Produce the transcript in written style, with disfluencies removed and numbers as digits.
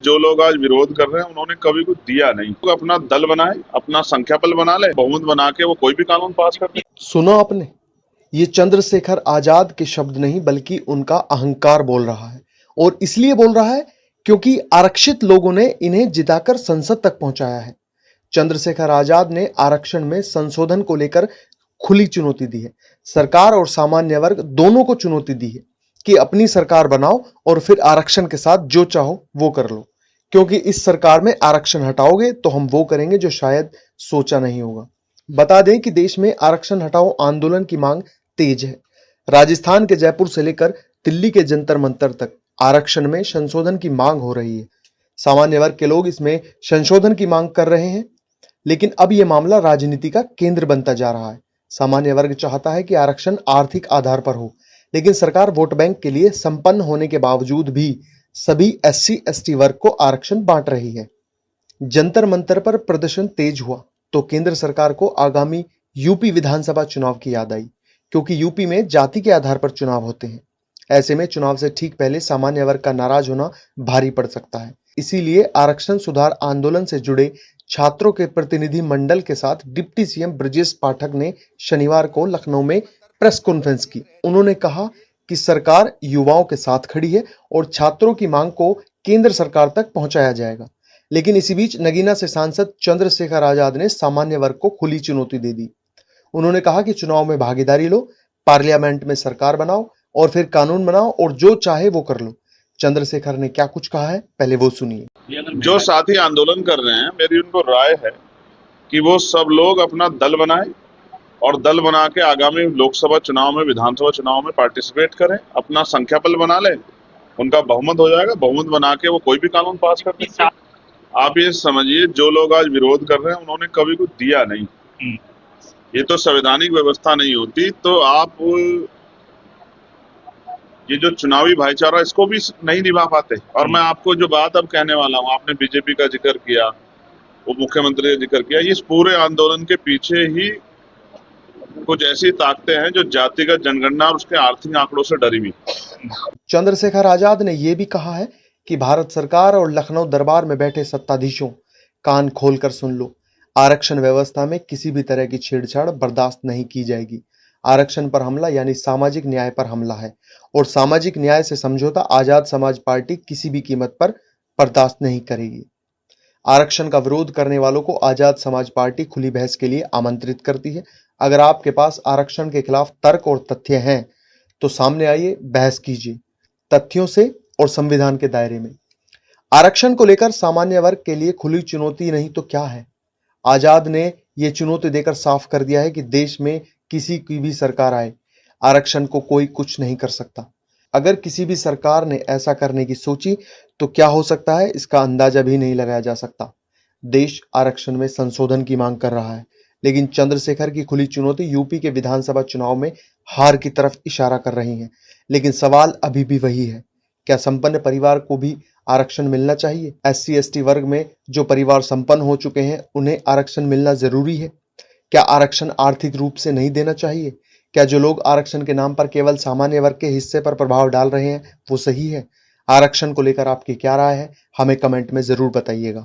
जो लोग आज विरोध कर रहे हैं उन्होंने कभी कुछ दिया नहीं। तो अपना दल बनाए, अपना संख्या बल बना ले, बहुमत बना के वो कोई भी कानून पास कर दे। सुनो आपने, ये चंद्रशेखर आजाद के शब्द नहीं बल्कि उनका अहंकार बोल रहा है। और इसलिए बोल रहा है क्योंकि आरक्षित लोगों ने इन्हें जिताकर संसद तक पहुंचाया है। चंद्रशेखर आजाद ने आरक्षण में संशोधन को लेकर खुली चुनौती दी है। सरकार और सामान्य वर्ग दोनों को चुनौती दी है कि अपनी सरकार बनाओ और फिर आरक्षण के साथ जो चाहो वो कर लो, क्योंकि इस सरकार में आरक्षण हटाओगे तो हम वो करेंगे जो शायद सोचा नहीं होगा। बता दें कि देश में आरक्षण हटाओ आंदोलन की मांग तेज है। राजस्थान के जयपुर से लेकर दिल्ली के जंतर मंतर तक आरक्षण में संशोधन की मांग हो रही है। सामान्य वर्ग के लोग इसमें संशोधन की मांग कर रहे हैं, लेकिन अब यह मामला राजनीति का केंद्र बनता जा रहा है। सामान्य वर्ग चाहता है कि आरक्षण आर्थिक आधार पर हो, लेकिन सरकार वोट बैंक के लिए संपन्न होने के बावजूद भी सभी एससी एसटी वर्ग को आरक्षण बांट रही है। जंतर मंतर पर प्रदर्शन तेज हुआ तो केंद्र सरकार को आगामी यूपी विधानसभा चुनाव की याद आई, क्योंकि यूपी में जाति के आधार पर चुनाव होते हैं। ऐसे में चुनाव से ठीक पहले सामान्य वर्ग का नाराज होना भारी पड़ सकता है। इसीलिए आरक्षण सुधार आंदोलन से जुड़े छात्रों के प्रतिनिधि मंडल के साथ डिप्टी सीएम ब्रजेश पाठक ने शनिवार को लखनऊ में प्रेस कॉन्फ्रेंस की। उन्होंने कहा कि सरकार युवाओं के साथ खड़ी है और छात्रों की मांग को केंद्र सरकार तक पहुंचाया जाएगा। लेकिन इसी बीच नगीना से सांसद चंद्रशेखर आजाद ने सामान्य वर्ग को खुली चुनौती दे दी। उन्होंने कहा कि चुनाव में भागीदारी लो, पार्लियामेंट में सरकार बनाओ और फिर कानून बनाओ और जो चाहे वो कर लो। चंद्रशेखर ने क्या कुछ कहा है, पहले वो सुनिए। जो साथी आंदोलन कर रहे हैं, मेरी उनको राय है कि वो सब लोग अपना दल बनाए और दल बना के आगामी लोकसभा चुनाव में, विधानसभा चुनाव में पार्टिसिपेट करें, अपना संख्या बल बना ले, उनका बहुमत हो जाएगा, बहुमत बना के वो कोई भी कानून पास कर देंगे। आप ये समझिए, जो लोग आज विरोध कर रहे हैं उन्होंने कभी कुछ दिया नहीं। ये तो संवैधानिक व्यवस्था नहीं होती तो आप ये जो चुनावी भाईचारा इसको भी नहीं निभा पाते। और मैं आपको जो बात अब कहने वाला हूँ, आपने बीजेपी का जिक्र किया, वो मुख्यमंत्री का जिक्र किया, इस पूरे आंदोलन के पीछे ही कुछ ऐसी ताकतें हैं जो जातिगत जनगणना और उसके आर्थिक आंकड़ों से डरी हुई। चंद्रशेखर आजाद ने यह भी कहा है कि भारत सरकार और लखनऊ दरबार में बैठे सत्ताधीशों, कान खोलकर सुन लो, आरक्षण व्यवस्था में किसी भी तरह की छेड़छाड़ बर्दाश्त नहीं की जाएगी। आरक्षण पर हमला यानी सामाजिक न्याय पर हमला है और सामाजिक न्याय से समझौता आजाद समाज पार्टी किसी भी कीमत पर बर्दाश्त नहीं करेगी। आरक्षण का विरोध करने वालों को आजाद समाज पार्टी खुली बहस के लिए आमंत्रित करती है। अगर आपके पास आरक्षण के खिलाफ तर्क और तथ्य हैं तो सामने आइए, बहस कीजिए तथ्यों से और संविधान के दायरे में। आरक्षण को लेकर सामान्य वर्ग के लिए खुली चुनौती नहीं तो क्या है। आजाद ने यह चुनौती देकर साफ कर दिया है कि देश में किसी की भी सरकार आए, आरक्षण को कोई कुछ नहीं कर सकता। अगर किसी भी सरकार ने ऐसा करने की सोची तो क्या हो सकता है, इसका अंदाजा भी नहीं लगाया जा सकता। देश आरक्षण में संशोधन की मांग कर रहा है, लेकिन चंद्रशेखर की खुली चुनौती यूपी के विधानसभा चुनाव में हार की तरफ इशारा कर रही है। लेकिन सवाल अभी भी वही है, क्या संपन्न परिवार को भी आरक्षण मिलना चाहिए? एससी एसटी वर्ग में जो परिवार संपन्न हो चुके हैं उन्हें आरक्षण मिलना जरूरी है? क्या आरक्षण आर्थिक रूप से नहीं देना चाहिए? क्या जो लोग आरक्षण के नाम पर केवल सामान्य वर्ग के हिस्से पर प्रभाव डाल रहे हैं वो सही है? आरक्षण को लेकर आपकी क्या राय है, हमें कमेंट में जरूर बताइएगा।